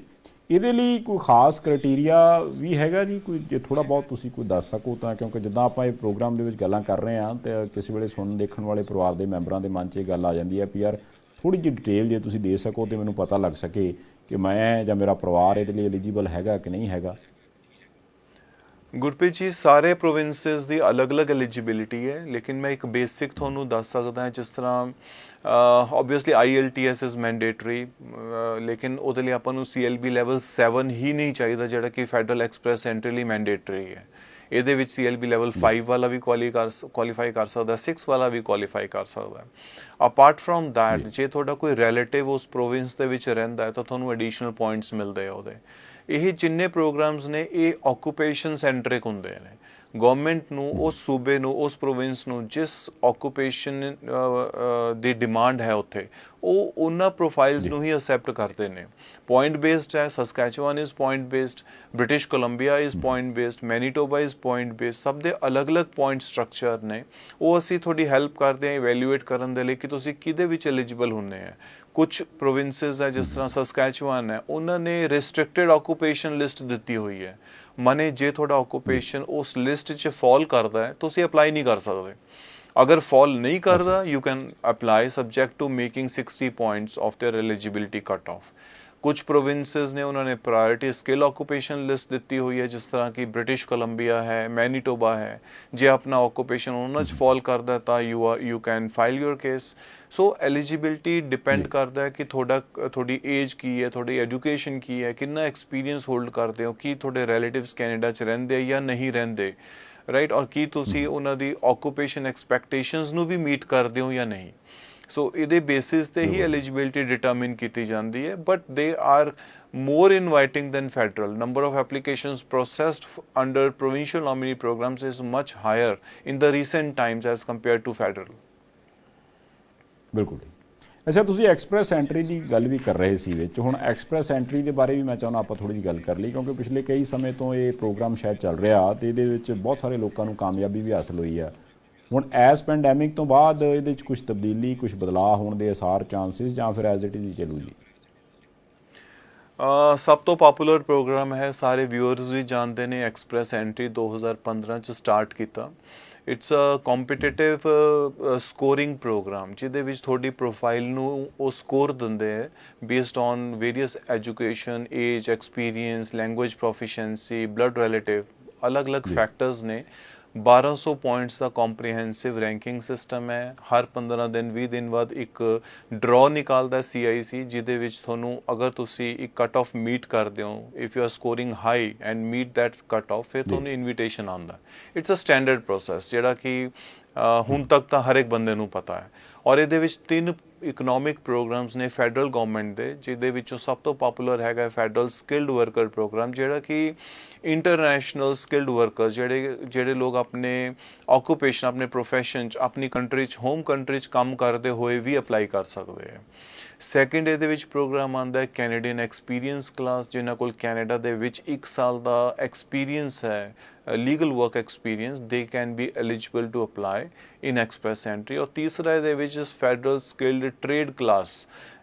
Speaker 1: ਇਹਦੇ ਲਈ ਕੋਈ ਖਾਸ ਕ੍ਰਾਈਟੇਰੀਆ ਵੀ ਹੈਗਾ ਜੀ, ਕੋਈ ਜੇ ਥੋੜਾ ਬਹੁਤ ਤੁਸੀਂ ਕੋਈ ਦੱਸ ਸਕੋ ਤਾਂ, ਕਿਉਂਕਿ ਜਿੱਦਾਂ ਆਪਾਂ ਇਹ ਪ੍ਰੋਗਰਾਮ ਦੇ ਵਿੱਚ ਗੱਲਾਂ ਕਰ ਰਹੇ ਹਾਂ ਤੇ ਕਿਸੇ ਵੇਲੇ ਸੁਣਨ ਦੇਖਣ ਵਾਲੇ ਪਰਿਵਾਰ ਦੇ ਮੈਂਬਰਾਂ ਦੇ ਮਨ 'ਚ ਇਹ ਗੱਲ ਆ ਜਾਂਦੀ ਹੈ ਵੀ ਯਾਰ ਥੋੜੀ ਜਿਹੀ ਡਿਟੇਲ ਜੇ ਤੁਸੀਂ ਦੇ ਸਕੋ ਤੇ ਮੈਨੂੰ ਪਤਾ ਲੱਗ ਸਕੇ ਕਿ ਮੈਂ ਜਾਂ ਮੇਰਾ ਪਰਿਵਾਰ ਇਹਦੇ ਲਈ ਐਲੀਜੀਬਲ ਹੈਗਾ ਕਿ ਨਹੀਂ ਹੈਗਾ।
Speaker 2: ਗੁਰਪ੍ਰੀਤ ਜੀ, ਸਾਰੇ ਪ੍ਰੋਵਿੰਸਿਸ ਦੀ ਅਲੱਗ-ਅਲੱਗ ਐਲੀਜੀਬਿਲਿਟੀ ਹੈ ਲੇਕਿਨ ਮੈਂ ਇੱਕ ਬੇਸਿਕ ਤੁਹਾਨੂੰ ਦੱਸ ਸਕਦਾ, ਜਿਸ ਤਰ੍ਹਾਂ ਓਬਵੀਅਸਲੀ IELTS ਇਜ਼ ਮੈਂਡੇਟਰੀ ਲੇਕਿਨ ਉਹਦੇ ਲਈ ਆਪਾਂ ਨੂੰ CLB ਲੈਵਲ 7 ਹੀ ਨਹੀਂ ਚਾਹੀਦਾ ਜਿਹੜਾ ਕਿ ਫੈਡਰਲ ਐਕਸਪ੍ਰੈਸ ਐਂਟਰੀ ਲਈ ਮੈਂਡੇਟਰੀ ਹੈ। ਇਹਦੇ ਵਿੱਚ CLB ਲੈਵਲ 5 ਵਾਲਾ ਵੀ ਕੁਆਲੀਫਾਈ ਕਰ ਸਕਦਾ, 6 ਵਾਲਾ ਵੀ ਕੁਆਲੀਫਾਈ ਕਰ ਸਕਦਾ। ਅਪਾਰਟ ਫਰੋਮ ਦੈਟ ਜੇ ਤੁਹਾਡਾ ਕੋਈ ਰਿਲੇਟਿਵ ਉਸ ਪ੍ਰੋਵਿੰਸ ਦੇ ਵਿੱਚ ਰਹਿੰਦਾ ਹੈ ਤਾਂ ਤੁਹਾਨੂੰ ਐਡੀਸ਼ਨਲ ਪੁਆਇੰਟਸ ਮਿਲਦੇ ਆ ਉਹਦੇ। ਇਹ ਜਿੰਨੇ ਪ੍ਰੋਗਰਾਮਸ ਨੇ ਇਹ ਆਕੂਪੇਸ਼ਨ ਸੈਂਟਰਿਕ ਹੁੰਦੇ ਨੇ। ਗਵਰਨਮੈਂਟ ਨੂੰ ਉਸ ਸੂਬੇ ਨੂੰ, ਉਸ ਪ੍ਰੋਵਿੰਸ ਨੂੰ ਜਿਸ ਆਕੂਪੇਸ਼ਨ ਦੀ ਡਿਮਾਂਡ ਹੈ ਉੱਥੇ ਉਹ ਉਹਨਾਂ ਪ੍ਰੋਫਾਈਲਸ ਨੂੰ ਹੀ ਅਸੈਪਟ ਕਰਦੇ ਨੇ। ਪੁਆਇੰਟ ਬੇਸਡ ਹੈ, Saskatchewan is point based, British Columbia is point based, Manitoba is point based, ਸਭ ਦੇ ਅਲੱਗ-ਅਲੱਗ ਪੁਆਇੰਟ ਸਟਰਕਚਰ ਨੇ। ਉਹ ਅਸੀਂ ਤੁਹਾਡੀ ਹੈਲਪ ਕਰਦੇ ਹਾਂ ਇਵੈਲੂਏਟ ਕਰਨ ਦੇ ਲਈ ਕਿ ਤੁਸੀਂ ਕਿਹਦੇ ਵਿੱਚ ਐਲੀਜੀਬਲ ਹੁੰਦੇ ਆ। ਕੁਝ ਪ੍ਰੋਵਿੰਸਿਸ ਹੈ ਜਿਸ ਤਰ੍ਹਾਂ ਸਸਕੈਚੁਆਨ ਹੈ, ਉਹਨਾਂ ਨੇ ਰਿਸਟ੍ਰਿਕਟਿਡ ਆਕੂਪੇਸ਼ਨ ਲਿਸਟ ਦਿੱਤੀ ਹੋਈ ਹੈ। ਮਨੇ ਜੇ ਤੁਹਾਡਾ ਆਕੂਪੇਸ਼ਨ ਉਸ ਲਿਸਟ 'ਚ ਫਾਲ ਕਰਦਾ ਹੈ ਤੁਸੀਂ ਅਪਲਾਈ ਨਹੀਂ ਕਰ ਸਕਦੇ। ਅਗਰ ਫਾਲ ਨਹੀਂ ਕਰਦਾ you can apply subject to making 60 points of their eligibility cut off. ਕੁਝ ਪ੍ਰੋਵਿੰਸਿਸ ਨੇ ਉਹਨਾਂ ਨੇ ਪ੍ਰਾਇੋਰਟੀ ਸਕਿੱਲ ਆਕੂਪੇਸ਼ਨ ਲਿਸਟ ਦਿੱਤੀ ਹੋਈ ਹੈ, ਜਿਸ ਤਰ੍ਹਾਂ ਕਿ ਬ੍ਰਿਟਿਸ਼ ਕੋਲੰਬੀਆ ਹੈ, ਮੈਨੀਟੋਬਾ ਹੈ। ਜੇ ਆਪਣਾ ਆਕੂਪੇਸ਼ਨ ਉਹਨਾਂ 'ਚ ਫਾਲ ਕਰਦਾ ਤਾਂ you can file your case. So eligibility depend ਕਰਦਾ ਹੈ ਕਿ ਤੁਹਾਡੀ ਏਜ ਕੀ ਹੈ, ਤੁਹਾਡੀ ਐਜੂਕੇਸ਼ਨ ਕੀ ਹੈ, ਕਿੰਨਾ ਐਕਸਪੀਰੀਅੰਸ ਹੋਲਡ ਕਰਦੇ ਹੋ, ਕੀ ਤੁਹਾਡੇ ਰਿਲੇਟਿਵਸ ਕੈਨੇਡਾ 'ਚ ਰਹਿੰਦੇ ਜਾਂ ਨਹੀਂ ਰਹਿੰਦੇ, ਰਾਈਟ, ਔਰ ਕੀ ਤੁਸੀਂ ਉਹਨਾਂ ਦੀ ਆਕੂਪੇਸ਼ਨ ਐਕਸਪੈਕਟੇਸ਼ਨਸ ਨੂੰ ਵੀ ਮੀਟ ਕਰਦੇ ਹੋ ਜਾਂ ਨਹੀਂ। ਸੋ ਇਹਦੇ ਬੇਸਿਸ ਤੇ ਹੀ ਐਲੀਜੀਬਿਲਿਟੀ ਡਿਟਰਮਿਨ ਕੀਤੀ ਜਾਂਦੀ ਹੈ, but they are more inviting than federal. Number of applications processed under provincial nominee programs is much higher in the recent times as compared to federal.
Speaker 1: ਬਿਲਕੁਲ। ਅੱਛਾ, ਤੁਸੀਂ ਐਕਸਪ੍ਰੈਸ ਐਂਟਰੀ ਦੀ ਗੱਲ ਵੀ ਕਰ ਰਹੇ ਸੀ ਵਿੱਚ, ਹੁਣ ਐਕਸਪ੍ਰੈਸ ਐਂਟਰੀ ਦੇ ਬਾਰੇ ਵੀ ਮੈਂ ਚਾਹੁੰਦਾ ਆਪਾਂ ਥੋੜ੍ਹੀ ਜਿਹੀ ਗੱਲ ਕਰ ਲਈ, ਕਿਉਂਕਿ ਪਿਛਲੇ ਕਈ ਸਮੇਂ ਤੋਂ ਇਹ ਪ੍ਰੋਗਰਾਮ ਸ਼ਾਇਦ ਚੱਲ ਰਿਹਾ ਤੇ ਇਹਦੇ ਵਿੱਚ ਬਹੁਤ ਸਾਰੇ ਲੋਕਾਂ ਨੂੰ ਕਾਮਯਾਬੀ ਵੀ ਹਾਸਲ ਹੋਈ ਆ। ਹੁਣ ਐਸ ਪੈਂਡੈਮਿਕ ਤੋਂ ਬਾਅਦ ਇਹਦੇ 'ਚ ਕੁਛ ਤਬਦੀਲੀ, ਕੁਛ ਬਦਲਾਅ ਹੋਣ ਦੇ ਆਸਾਰ, ਚਾਂਸਿਸ, ਜਾਂ ਫਿਰ ਐਜ਼ ਇਟ ਇਜ਼ ਹੀ ਚੱਲੂ ਜੀ?
Speaker 2: ਸਭ ਤੋਂ ਪਪੂਲਰ ਪ੍ਰੋਗਰਾਮ ਹੈ, ਸਾਰੇ ਵਿਊਅਰਸ ਵੀ ਜਾਣਦੇ ਨੇ, ਐਕਸਪ੍ਰੈਸ ਐਂਟਰੀ 2015 ਚ ਸਟਾਰਟ ਕੀਤਾ। It's a competitive scoring program ਜਿਹਦੇ ਵਿੱਚ ਤੁਹਾਡੀ ਪ੍ਰੋਫਾਈਲ ਨੂੰ ਉਹ ਸਕੋਰ ਦਿੰਦੇ ਹੈ based on various education, age, experience, language proficiency, blood relative, ਅਲੱਗ-ਅਲੱਗ ਫੈਕਟਰਸ ਨੇ। 1200 ਪੁਆਇੰਟਸ ਦਾ ਕੰਪਰੀਹੈਂਸਿਵ ਰੈਂਕਿੰਗ ਸਿਸਟਮ ਹੈ। ਹਰ 15 ਦਿਨ 20 ਦਿਨ ਬਾਅਦ ਇੱਕ ਡਰਾਅ ਨਿਕਾਲਦਾ CIC, ਜਿਹਦੇ ਵਿੱਚ ਤੁਹਾਨੂੰ ਅਗਰ ਤੁਸੀਂ ਇੱਕ ਕੱਟ ਆਫ ਮੀਟ ਕਰਦੇ ਹੋ, if you R scoring high end meat that cut off, ਫਿਰ ਤੁਹਾਨੂੰ ਇਨਵੀਟੇਸ਼ਨ ਆਉਂਦਾ। ਇਟਸ ਅ ਸਟੈਂਡਰਡ ਪ੍ਰੋਸੈਸ ਜਿਹੜਾ ਕਿ ਹੁਣ ਤੱਕ ਤਾਂ ਹਰ ਇੱਕ ਬੰਦੇ ਨੂੰ ਪਤਾ ਹੈ। ਔਰ ਇਹਦੇ ਵਿੱਚ 3 ਇਕਨੋਮਿਕ ਪ੍ਰੋਗਰਾਮਸ ਨੇ ਫੈਡਰਲ ਗਵਰਨਮੈਂਟ ਦੇ, ਜਿਹਦੇ ਵਿੱਚੋਂ ਸਭ ਤੋਂ ਪਪੂਲਰ ਹੈਗਾ ਫੈਡਰਲ ਸਕਿਲਡ ਵਰਕਰ ਪ੍ਰੋਗਰਾਮ, ਜਿਹੜਾ ਕਿ ਇੰਟਰਨੈਸ਼ਨਲ ਸਕਿਲਡ ਵਰਕਰ ਜਿਹੜੇ ਲੋਕ ਆਪਣੇ ਆਕੂਪੇਸ਼ਨ, ਆਪਣੇ ਪ੍ਰੋਫੈਸ਼ਨ 'ਚ ਆਪਣੀ ਕੰਟਰੀ 'ਚ, ਹੋਮ ਕੰਟਰੀ 'ਚ ਕੰਮ ਕਰਦੇ ਹੋਏ ਵੀ ਅਪਲਾਈ ਕਰ ਸਕਦੇ ਹੈ। ਸੈਕਿੰਡ ਇਹਦੇ ਵਿੱਚ ਪ੍ਰੋਗਰਾਮ ਆਉਂਦਾ ਹੈ ਕੈਨੇਡੀਅਨ ਐਕਸਪੀਰੀਅੰਸ ਕਲਾਸ, ਜਿਨ੍ਹਾਂ ਕੋਲ ਕੈਨੇਡਾ ਦੇ ਵਿੱਚ 1 ਸਾਲ ਦਾ ਐਕਸਪੀਰੀਅੰਸ ਹੈ, legal work experience, they can be eligible to apply in express entry. ਔਰ ਤੀਸਰਾ ਇਹਦੇ ਵਿੱਚ ਫੈਡਰਲ ਸਕਿਲਡ ਟ੍ਰੇਡ ਕਲਾਸ,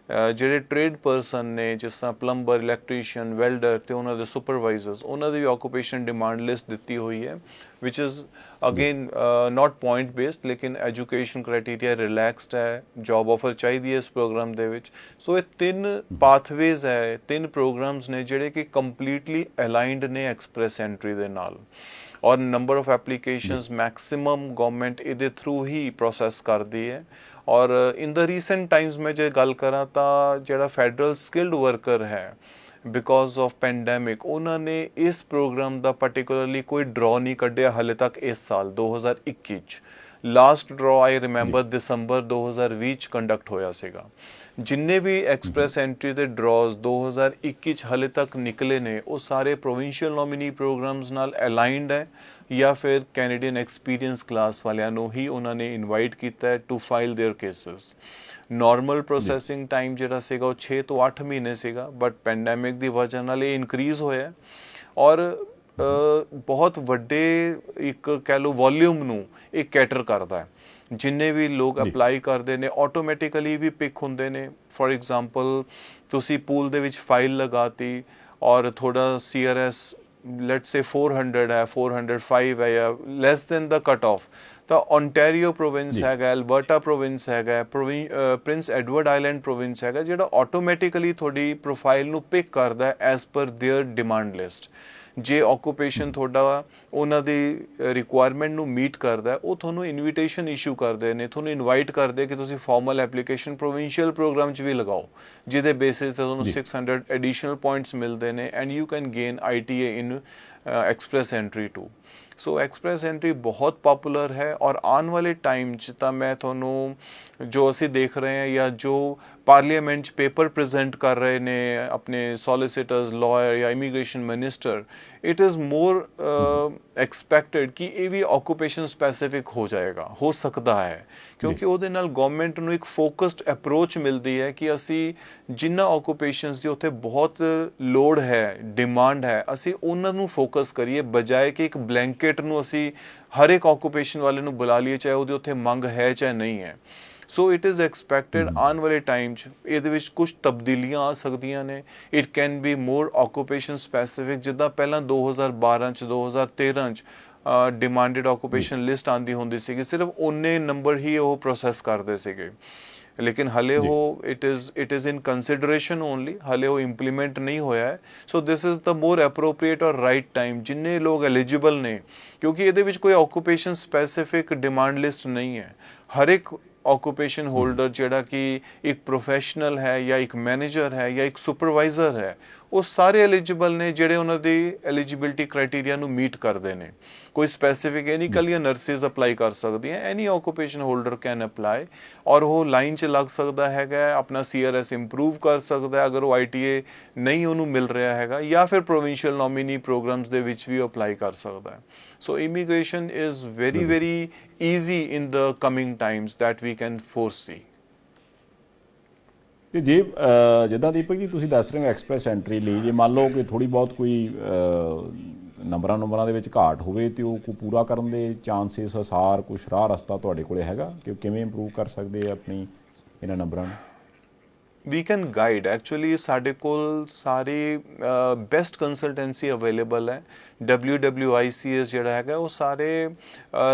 Speaker 2: ਜਿਹੜੇ ਟ੍ਰੇਡ ਪਰਸਨ ਨੇ, ਜਿਸ ਤਰ੍ਹਾਂ ਪਲੰਬਰ, ਇਲੈਕਟ੍ਰੀਸ਼ੀਅਨ, ਵੈਲਡਰ ਤੇ ਉਹਨਾਂ ਦੇ ਸੁਪਰਵਾਈਜ਼ਰਸ, ਉਹਨਾਂ ਦੀ ਵੀ ਆਕੂਪੇਸ਼ਨ ਡਿਮਾਂਡ ਲਿਸਟ ਦਿੱਤੀ ਹੋਈ ਹੈ, which is again not point based, ਲੇਕਿਨ ਐਜੂਕੇਸ਼ਨ ਕ੍ਰਾਈਟੇਰੀਆ ਰਿਲੈਕਸਡ ਹੈ, ਜੌਬ ਆਫਰ ਚਾਹੀਦੀ ਹੈ ਇਸ ਪ੍ਰੋਗਰਾਮ ਦੇ ਵਿੱਚ। ਸੋ ਇਹ 3 ਪਾਥਵੇਜ਼ ਹੈ, 3 ਪ੍ਰੋਗਰਾਮਸ ਨੇ ਜਿਹੜੇ ਕਿ ਕੰਪਲੀਟਲੀ ਅਲਾਈਨਡ ਨੇ ਐਕਸਪ੍ਰੈਸ ਐਂਟਰੀ ਦੇ ਨਾਲ। ਔਰ number of applications maximum government ਇਹਦੇ ਥਰੂ ਹੀ ਪ੍ਰੋਸੈਸ ਕਰਦੀ ਹੈ। ਔਰ ਇਨ ਦਾ ਰੀਸੈਂਟ ਟਾਈਮਸ ਮੈਂ ਜੇ ਗੱਲ ਕਰਾਂ ਤਾਂ ਜਿਹੜਾ ਫੈਡਰਲ ਸਕਿਲਡ ਵਰਕਰ ਹੈ, ਬਿਕੋਜ਼ ਆਫ ਪੈਂਡੈਮਿਕ, ਉਹਨਾਂ ਨੇ ਇਸ ਪ੍ਰੋਗਰਾਮ ਦਾ ਪਾਰਟਿਕੂਲਰਲੀ ਕੋਈ ਡਰਾਅ ਨਹੀਂ ਕੱਢਿਆ ਹਾਲੇ ਤੱਕ ਇਸ ਸਾਲ 2021 'ਚ। ਲਾਸਟ ਡਰਾਅ ਆਈ ਰਿਮੈਂਬਰ ਦਸੰਬਰ 2020 'ਚ ਕੰਡਕਟ ਹੋਇਆ ਸੀਗਾ। ਜਿੰਨੇ ਵੀ ਐਕਸਪ੍ਰੈਸ ਐਂਟਰੀ ਦੇ ਡਰਾਅਸ 2021 'ਚ ਹਾਲੇ ਤੱਕ ਨਿਕਲੇ ਨੇ, ਉਹ ਸਾਰੇ ਪ੍ਰੋਵਿੰਸ਼ੀਅਲ ਨੋਮੀਨੀ ਪ੍ਰੋਗਰਾਮਸ ਨਾਲ ਅਲਾਈਨਡ ਹੈ, ਜਾਂ ਫਿਰ ਕੈਨੇਡੀਅਨ ਐਕਸਪੀਰੀਅੰਸ ਕਲਾਸ ਵਾਲਿਆਂ ਨੂੰ ਹੀ ਉਹਨਾਂ ਨੇ ਇਨਵਾਈਟ ਕੀਤਾ ਹੈ to file their cases. Normal processing time ਜਿਹੜਾ ਸੀਗਾ ਉਹ 6 ਤੋਂ 8 ਮਹੀਨੇ ਸੀਗਾ, ਬਟ ਪੈਂਡੈਮਿਕ ਦੀ ਵਜ੍ਹਾ ਨਾਲ ਇਹ ਇਨਕਰੀਜ਼ ਹੋਇਆ। ਔਰ ਬਹੁਤ ਵੱਡੇ ਇੱਕ ਕਹਿ ਲਓ ਵੋਲਿਊਮ ਨੂੰ ਇਹ ਕੈਟਰ ਕਰਦਾ ਹੈ। ਜਿੰਨੇ ਵੀ ਲੋਕ ਅਪਲਾਈ ਕਰਦੇ ਨੇ ਆਟੋਮੈਟਿਕਲੀ ਵੀ ਪਿਕ ਹੁੰਦੇ ਨੇ। ਫੋਰ ਐਗਜ਼ਾਮਪਲ ਤੁਸੀਂ ਪੂਲ ਦੇ ਵਿੱਚ ਫਾਈਲ ਲਗਾਤੀ ਔਰ ਥੋੜਾ CRS let's say 400 ਹੈ, 405 ਹੈ, ਜਾਂ ਲੈਸ ਦੈਨ ਦਾ ਕੱਟ ਆਫ, ਤਾਂ ਓਨਟਾਰੀਓ ਪ੍ਰੋਵਿੰਸ ਹੈਗਾ, ਅਲਬਰਟਾ ਪ੍ਰੋਵਿੰਸ ਹੈਗਾ, ਪ੍ਰਿੰਸ ਐਡਵਰਡ ਆਈਲੈਂਡ ਪ੍ਰੋਵਿੰਸ ਹੈਗਾ, ਜਿਹੜਾ ਆਟੋਮੈਟਿਕਲੀ ਤੁਹਾਡੀ ਪ੍ਰੋਫਾਈਲ ਨੂੰ ਪਿਕ ਕਰਦਾ ਹੈ as per there demand list. ਜੇ ਆਕੂਪੇਸ਼ਨ ਤੁਹਾਡਾ ਉਹਨਾਂ ਦੀ ਰਿਕੁਆਇਰਮੈਂਟ ਨੂੰ ਮੀਟ ਕਰਦਾ, ਉਹ ਤੁਹਾਨੂੰ ਇਨਵੀਟੇਸ਼ਨ ਇਸ਼ੂ ਕਰਦੇ ਨੇ, ਤੁਹਾਨੂੰ ਇਨਵਾਈਟ ਕਰਦੇ ਕਿ ਤੁਸੀਂ ਫਾਰਮਲ ਐਪਲੀਕੇਸ਼ਨ ਪ੍ਰੋਵਿੰਸ਼ੀਅਲ ਪ੍ਰੋਗਰਾਮ 'ਚ ਵੀ ਲਗਾਓ, ਜਿਹਦੇ ਬੇਸਿਸ 'ਤੇ ਤੁਹਾਨੂੰ 600 ਐਡੀਸ਼ਨਲ ਪੁਆਇੰਟਸ ਮਿਲਦੇ ਨੇ, and you can gain ITA in express entry too. So express entry ਬਹੁਤ ਪਪੂਲਰ ਹੈ। ਔਰ ਆਉਣ ਵਾਲੇ ਟਾਈਮ 'ਚ ਤਾਂ ਮੈਂ ਤੁਹਾਨੂੰ ਜੋ ਅਸੀਂ ਦੇਖ ਰਹੇ ਹਾਂ, ਜਾਂ ਜੋ ਪਾਰਲੀਮੈਂਟ 'ਚ ਪੇਪਰ ਪ੍ਰੈਜ਼ੈਂਟ ਕਰ ਰਹੇ ਨੇ ਆਪਣੇ ਸੋਲਿਸਿਟਰਸ, ਲਾਇਰ ਜਾਂ immigration minister, it is more expected ਕਿ ਇਹ ਵੀ ਆਕੂਪੇਸ਼ਨ ਸਪੈਸੀਫਿਕ ਹੋ ਜਾਏਗਾ, ਹੋ ਸਕਦਾ ਹੈ, ਕਿਉਂਕਿ ਉਹਦੇ ਨਾਲ ਗਵਰਨਮੈਂਟ ਨੂੰ ਇੱਕ ਫੋਕਸਡ ਅਪਰੋਚ ਮਿਲਦੀ ਹੈ ਕਿ ਅਸੀਂ ਜਿਨ੍ਹਾਂ ਆਕੂਪੇਸ਼ਨਸ ਦੀ ਉੱਥੇ ਬਹੁਤ ਲੋੜ ਹੈ, ਡਿਮਾਂਡ ਹੈ, ਅਸੀਂ ਉਹਨਾਂ ਨੂੰ ਫੋਕਸ ਕਰੀਏ, ਬਜਾਏ ਕਿ ਇੱਕ ਬਲੈਂਕੇਟ ਨੂੰ ਅਸੀਂ ਹਰ ਇੱਕ ਆਕੂਪੇਸ਼ਨ ਵਾਲੇ ਨੂੰ ਬੁਲਾ ਲਈਏ, ਚਾਹੇ ਉਹਦੇ ਉੱਥੇ ਮੰਗ ਹੈ ਚਾਹੇ ਨਹੀਂ ਹੈ। ਸੋ ਇਟ ਇਜ਼ ਐਕਸਪੈਕਟਡ ਆਉਣ ਵਾਲੇ ਟਾਈਮ 'ਚ ਇਹਦੇ ਵਿੱਚ ਕੁਝ ਤਬਦੀਲੀਆਂ ਆ ਸਕਦੀਆਂ ਨੇ। It can be more occupation specific, ਜਿੱਦਾਂ ਪਹਿਲਾਂ 2012 'ਚ 2013 'ਚ ਡਿਮਾਂਡਡ ਆਕੂਪੇਸ਼ਨ ਲਿਸਟ ਆਉਂਦੀ ਹੁੰਦੀ ਸੀਗੀ, ਸਿਰਫ ਉਹਨੇ ਨੰਬਰ ਹੀ ਉਹ ਪ੍ਰੋਸੈਸ ਕਰਦੇ ਸੀਗੇ, ਲੇਕਿਨ ਹਲੇ ਉਹ it is in consideration only, ਹਲੇ ਉਹ ਇੰਪਲੀਮੈਂਟ ਨਹੀਂ ਹੋਇਆ ਹੈ। So this is the more appropriate or right time, ਜਿੰਨੇ ਲੋਕ ਐਲੀਜੀਬਲ ਨੇ, ਕਿਉਂਕਿ ਇਹਦੇ ਵਿੱਚ ਕੋਈ ਆਕੂਪੇਸ਼ਨ ਸਪੈਸੀਫਿਕ ਡਿਮਾਂਡ ਲਿਸਟ ਨਹੀਂ ਹੈ। ਹਰ ਇੱਕ ਆਕੂਪੇਸ਼ਨ ਹੋਲਡਰ ਜਿਹੜਾ ਕਿ ਇੱਕ ਪ੍ਰੋਫੈਸ਼ਨਲ ਹੈ, ਜਾਂ ਇੱਕ ਮੈਨੇਜਰ ਹੈ, ਜਾਂ ਇੱਕ ਸੁਪਰਵਾਈਜ਼ਰ ਹੈ, ਉਹ ਸਾਰੇ ਐਲੀਜੀਬਲ ਨੇ ਜਿਹੜੇ ਉਹਨਾਂ ਦੀ ਐਲੀਜੀਬਿਲਿਟੀ ਕ੍ਰਾਈਟੇਰੀਆ ਨੂੰ ਮੀਟ ਕਰਦੇ ਨੇ। ਕੋਈ ਸਪੈਸੀਫਿਕ ਇਹ ਨਹੀਂ ਕੱਲੀਆਂ ਨਰਸਿਸ ਅਪਲਾਈ ਕਰ ਸਕਦੀਆਂ, ਐਨੀ ਆਕੂਪੇਸ਼ਨ ਹੋਲਡਰ ਕੈਨ ਅਪਲਾਈ, ਔਰ ਉਹ ਲਾਈਨ 'ਚ ਲੱਗ ਸਕਦਾ ਹੈਗਾ, ਆਪਣਾ CRS ਇੰਪਰੂਵ ਕਰ ਸਕਦਾ ਅਗਰ ਉਹ ITA ਨਹੀਂ ਉਹਨੂੰ ਮਿਲ ਰਿਹਾ ਹੈਗਾ, ਜਾਂ ਫਿਰ ਪ੍ਰੋਵਿੰਸ਼ੀਅਲ ਨੋਮੀਨੀ ਪ੍ਰੋਗਰਾਮਸ ਦੇ ਵਿੱਚ ਵੀ ਅਪਲਾਈ ਕਰ ਸਕਦਾ ਹੈ। So immigration is very, very easy in the coming times that we can foresee.
Speaker 1: ਤੇ ਜੇ ਜਿੱਦਾਂ ਦੀਪਕ ਜੀ ਤੁਸੀਂ ਦੱਸ ਰਹੇ ਹੋ ਐਕਸਪ੍ਰੈਸ ਐਂਟਰੀ ਲਈ, ਜੇ ਮੰਨ ਲਓ ਕਿ ਥੋੜ੍ਹੀ ਬਹੁਤ ਕੋਈ ਨੰਬਰਾਂ ਦੇ ਵਿੱਚ ਘਾਟ ਹੋਵੇ, ਤੇ ਉਹ ਕੋਈ ਪੂਰਾ ਕਰਨ ਦੇ ਚਾਂਸਿਸ, ਅਸਾਰ, ਕੁਛ ਰਾਹ ਰਸਤਾ ਤੁਹਾਡੇ ਕੋਲ ਹੈਗਾ ਕਿ ਕਿਵੇਂ ਇੰਪਰੂਵ ਕਰ ਸਕਦੇ ਆ ਆਪਣੀ ਇਹਨਾਂ ਨੰਬਰਾਂ ਨੂੰ?
Speaker 2: ਵੀ ਕੈਨ ਗਾਈਡ ਐਕਚੁਅਲੀ ਸਾਡੇ ਕੋਲ ਸਾਰੇ ਬੈਸਟ ਕੰਸਲਟੈਂਸੀ ਅਵੇਲੇਬਲ ਹੈ WWICS ਜਿਹੜਾ ਹੈਗਾ ਉਹ ਸਾਰੇ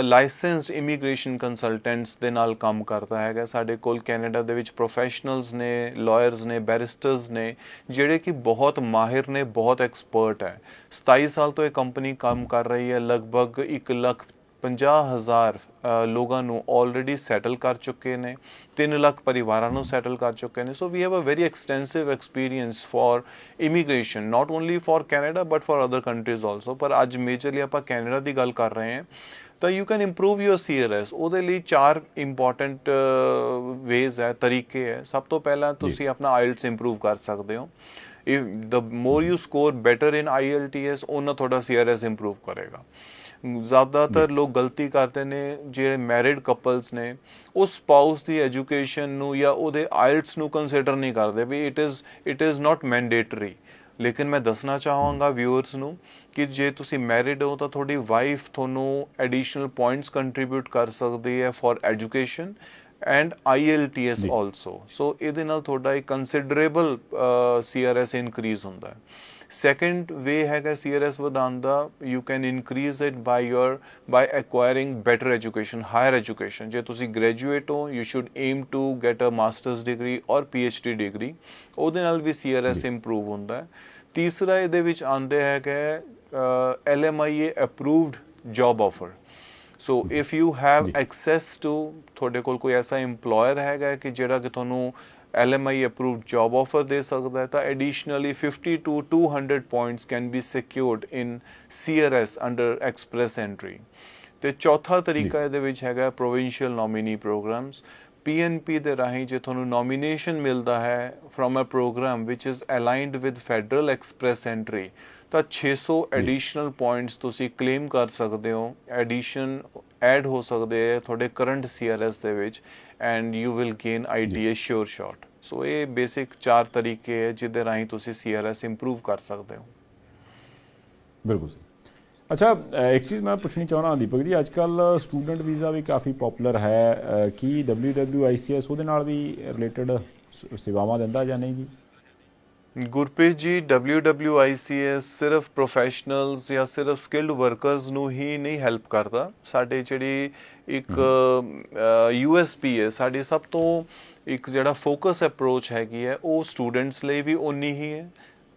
Speaker 2: ਲਾਇਸੈਂਸਡ ਇਮੀਗ੍ਰੇਸ਼ਨ ਕੰਸਲਟੈਂਟਸ ਦੇ ਨਾਲ ਕੰਮ ਕਰਦਾ ਹੈਗਾ ਸਾਡੇ ਕੋਲ ਕੈਨੇਡਾ ਦੇ ਵਿੱਚ ਪ੍ਰੋਫੈਸ਼ਨਲਸ ਨੇ ਲਾਇਰਸ ਨੇ ਬੈਰਿਸਟਰਸ ਨੇ ਜਿਹੜੇ ਕਿ ਬਹੁਤ ਮਾਹਿਰ ਨੇ ਬਹੁਤ ਐਕਸਪਰਟ ਹੈ 27 ਸਾਲ ਤੋਂ ਇਹ ਕੰਪਨੀ ਕੰਮ ਕਰ ਰਹੀ ਹੈ ਲਗਭਗ 1,50,000 ਲੋਕਾਂ ਨੂੰ ਆਲਰੇਡੀ ਸੈਟਲ ਕਰ ਚੁੱਕੇ ਨੇ 3 ਲੱਖ ਪਰਿਵਾਰਾਂ ਨੂੰ ਸੈਟਲ ਕਰ ਚੁੱਕੇ ਨੇ so we have a very extensive experience for immigration not only for Canada but for other countries also ਪਰ ਅੱਜ ਮੇਜਰਲੀ ਆਪਾਂ ਕੈਨੇਡਾ ਦੀ ਗੱਲ ਕਰ ਰਹੇ ਹਾਂ ਤਾਂ you can improve your CRS ਉਹਦੇ ਲਈ 4 ਇੰਪੋਰਟੈਂਟ ਵੇਜ਼ ਹੈ ਤਰੀਕੇ ਹੈ ਸਭ ਤੋਂ ਪਹਿਲਾਂ ਤੁਸੀਂ ਆਪਣਾ IELTS ਇੰਪਰੂਵ ਕਰ ਸਕਦੇ ਹੋ if the more you score better in IELTS ਉਹਨਾਂ ਤੁਹਾਡਾ CRS ਇੰਪਰੂਵ ਕਰੇਗਾ ਜ਼ਿਆਦਾਤਰ ਲੋਕ ਗਲਤੀ ਕਰਦੇ ਨੇ ਜਿਹੜੇ ਮੈਰਿਡ ਕਪਲਸ ਨੇ ਉਹ ਸਪਾਊਸ ਦੀ ਐਜੂਕੇਸ਼ਨ ਨੂੰ ਜਾਂ ਉਹਦੇ IELTS ਨੂੰ ਕੰਸੀਡਰ ਨਹੀਂ ਕਰਦੇ ਵੀ ਇਟ ਇਜ਼ ਨਾਟ ਮੈਂਡੇਟਰੀ ਲੇਕਿਨ ਮੈਂ ਦੱਸਣਾ ਚਾਹਾਂਗਾ ਵਿਊਅਰਸ ਨੂੰ ਕਿ ਜੇ ਤੁਸੀਂ ਮੈਰਿਡ ਹੋ ਤਾਂ ਤੁਹਾਡੀ ਵਾਈਫ ਤੁਹਾਨੂੰ ਐਡੀਸ਼ਨਲ ਪੁਆਇੰਟਸ ਕੰਟਰੀਬਿਊਟ ਕਰ ਸਕਦੀ ਹੈ for education and IELTS also so ਇਹਦੇ ਨਾਲ ਤੁਹਾਡਾ ਇੱਕ ਕੰਸੀਡਰੇਬਲ CRS ਇਨਕਰੀਜ਼ ਹੁੰਦਾ ਹੈ ਸੈਕੰਡ ਵੇ ਹੈਗਾ CRS ਵਧਾਉਣ ਦਾ you can increase it by acquiring better education higher education ਜੇ ਤੁਸੀਂ ਗ੍ਰੈਜੂਏਟ ਹੋ you should aim to get a masters degree ਔਰ PhD ਡਿਗਰੀ ਉਹਦੇ ਨਾਲ ਵੀ CRS ਇੰਪਰੂਵ ਹੁੰਦਾ ਹੈ ਤੀਸਰਾ ਇਹਦੇ ਵਿੱਚ ਆਉਂਦੇ ਹੈਗਾ LMIA approved job offer so if you have access to ਤੁਹਾਡੇ ਕੋਲ ਕੋਈ ਐਸਾ employer ਹੈਗਾ ਕਿ ਜਿਹੜਾ ਕਿ ਤੁਹਾਨੂੰ LMI approved job offer ਦੇ ਸਕਦਾ ਹੈ ਤਾਂ additionally 50 to 200 points can be secured in CRS under express entry ਤੇ ਚੌਥਾ ਤਰੀਕਾ ਇਹਦੇ ਵਿੱਚ ਹੈਗਾ provincial nominee programs PNP ਦੇ ਰਾਹੀਂ ਜੇ ਤੁਹਾਨੂੰ nomination ਮਿਲਦਾ ਹੈ from a program which is aligned with federal express entry ਤਾਂ 600 ਐਡੀਸ਼ਨਲ ਪੁਆਇੰਟਸ ਤੁਸੀਂ ਕਲੇਮ ਕਰ ਸਕਦੇ ਹੋ ਐਡੀਸ਼ਨ ਐਡ ਹੋ ਸਕਦੇ ਹੈ ਤੁਹਾਡੇ ਕਰੰਟ CRS ਦੇ ਵਿੱਚ and you will gain ITA sure shot so ਇਹ ਬੇਸਿਕ 4 ਤਰੀਕੇ ਹੈ ਜਿਹਦੇ ਰਾਹੀਂ ਤੁਸੀਂ CRS ਇੰਪਰੂਵ ਕਰ ਸਕਦੇ ਹੋ
Speaker 1: ਬਿਲਕੁਲ ਸਹੀ ਅੱਛਾ ਇੱਕ ਚੀਜ਼ ਮੈਂ ਪੁੱਛਣੀ ਚਾਹੁੰਦਾ ਦੀਪਕ ਜੀ ਅੱਜ ਕੱਲ੍ਹ ਸਟੂਡੈਂਟ ਵੀਜ਼ਾ ਵੀ ਕਾਫੀ ਪੋਪੂਲਰ ਹੈ ਕੀ WWICS ਉਹਦੇ ਨਾਲ ਵੀ ਰਿਲੇਟਡ ਸੇਵਾਵਾਂ ਦਿੰਦਾ ਜਾਂ ਨਹੀਂ ਜੀ
Speaker 2: ਗੁਰਪ੍ਰੀਤ ਜੀ WWICS ਸਿਰਫ ਪ੍ਰੋਫੈਸ਼ਨਲਸ ਜਾਂ ਸਿਰਫ ਸਕਿਲਡ ਵਰਕਰਸ ਨੂੰ ਹੀ ਨਹੀਂ ਹੈਲਪ ਕਰਦਾ ਸਾਡੇ ਜਿਹੜੀ ਇੱਕ USP ਹੈ ਸਾਡੀ ਸਭ ਤੋਂ ਇੱਕ ਜਿਹੜਾ ਫੋਕਸ ਅਪਰੋਚ ਹੈਗੀ ਹੈ ਉਹ ਸਟੂਡੈਂਟਸ ਲਈ ਵੀ ਉਨੀ ਹੀ ਹੈ